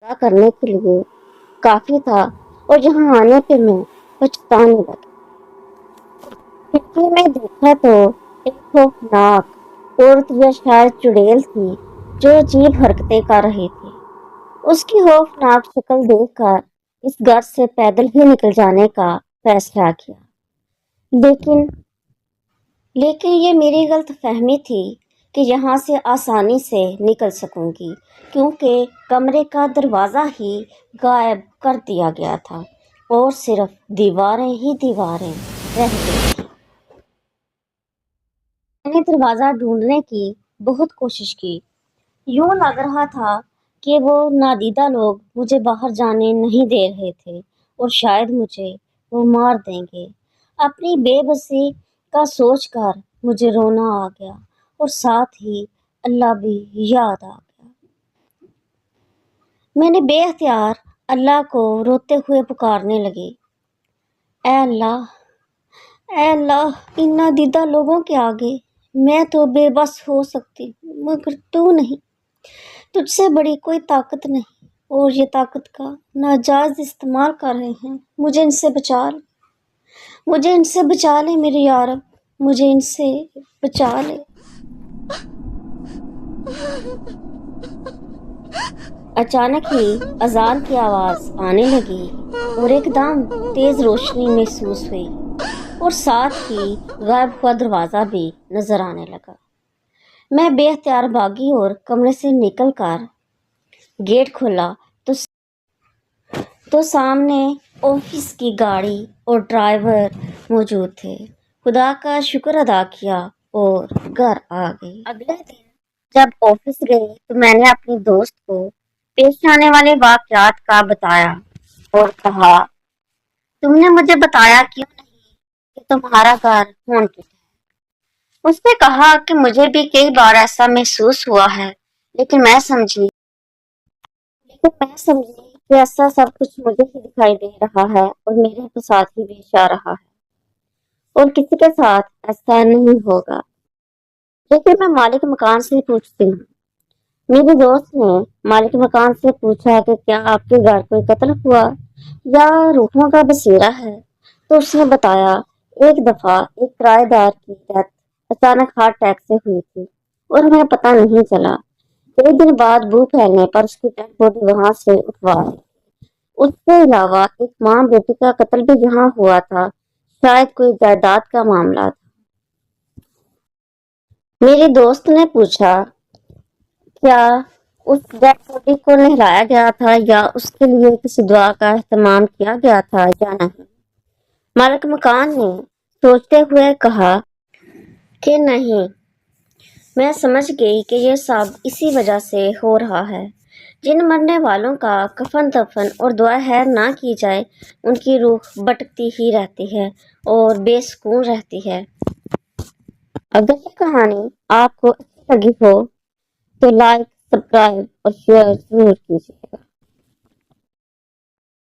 ادا کرنے کے لیے کافی تھا اور یہاں آنے پہ میں پچھتانے لگی۔ کھڑکی میں دیکھا تو ایک خوفناک عورت یا شاید چڑیل تھی جو عجیب حرکتیں کر رہی تھی۔ اس کی خوفناک شکل دیکھ کر اس گھر سے پیدل ہی نکل جانے کا فیصلہ کیا، لیکن یہ میری غلط فہمی تھی کہ یہاں سے آسانی سے نکل سکوں گی، کیونکہ کمرے کا دروازہ ہی غائب کر دیا گیا تھا اور صرف دیواریں ہی دیواریں رہ گئی تھیں۔ میں نے دروازہ ڈھونڈنے کی بہت کوشش کی۔ یوں لگ رہا تھا کہ وہ نادیدہ لوگ مجھے باہر جانے نہیں دے رہے تھے اور شاید مجھے وہ مار دیں گے۔ اپنی بے بسی کا سوچ کر مجھے رونا آ گیا اور ساتھ ہی اللہ بھی یاد آ گیا۔ میں نے بے اختیار اللہ کو روتے ہوئے پکارنے لگی، اے اللہ، اے اللہ، ان نادیدہ لوگوں کے آگے میں تو بے بس ہو سکتی ہوں، مگر تو نہیں، تجھ سے بڑی کوئی طاقت نہیں، اور یہ طاقت کا ناجائز استعمال کر رہے ہیں۔ مجھے ان سے بچا لے، مجھے ان سے بچا لے میرے یا رب، مجھے ان سے بچا لے۔ اچانک ہی اذان کی آواز آنے لگی اور ایک دم تیز روشنی محسوس ہوئی اور ساتھ ہی غائب ہوا دروازہ بھی نظر آنے لگا۔ میں بے اختیار بھاگی اور کمرے سے نکل کر گیٹ کھولا تو سامنے آفس کی گاڑی اور ڈرائیور موجود تھے۔ خدا کا شکر ادا کیا اور گھر آ گئی۔ اگلے دن جب آفس گئی تو میں نے اپنی دوست کو پیش آنے والے واقعات کا بتایا اور کہا، تم نے مجھے بتایا کیوں نہیں کہ تمہارا گھر ہانٹڈ ہے؟ اس نے کہا کہ مجھے بھی کئی بار ایسا محسوس ہوا ہے، لیکن میں سمجھی کہ ایسا سب کچھ مجھے ہی دکھائی دے رہا ہے اور میرے ساتھ ہی پیش آ رہا ہے اور کسی کے ساتھ ایسا نہیں ہوگا۔ لیکن میں مالک مکان سے پوچھتی ہوں۔ میری دوست نے مالک مکان سے پوچھا کہ کیا آپ کے گھر کوئی قتل ہوا یا روحوں کا بسیرا ہے؟ تو اس نے بتایا ایک دفعہ ایک کرایہ دار کی ڈیتھ اچانک ہارٹ اٹیک سے ہوئی تھی اور ہمیں پتہ نہیں چلا۔ ایک دن بعد بو پھیلنے پر اس کی ڈیڈ باڈی وہاں سے اٹھوا لی۔ اس کے علاوہ ایک ماں بیٹی کا قتل بھی یہاں ہوا تھا، شاید کوئی جائیداد کا معاملہ تھا۔ میری دوست نے پوچھا کیا اس ڈیڈ باڈی کو نہلایا گیا تھا یا اس کے لیے کسی دعا کا اہتمام کیا گیا تھا یا نہیں؟ مالک مکان نے سوچتے ہوئے کہا کہ نہیں، میں سمجھ گئی کہ یہ سب اسی وجہ سے ہو رہا ہے۔ جن مرنے والوں کا کفن دفن اور دعا خیر نہ کی جائے ان کی روح بھٹکتی ہی رہتی ہے اور بے سکون رہتی ہے۔ اگر یہ کہانی آپ کو اچھی لگی ہو تو لائک، سبسکرائب اور شیئر ضرور کیجیے گا۔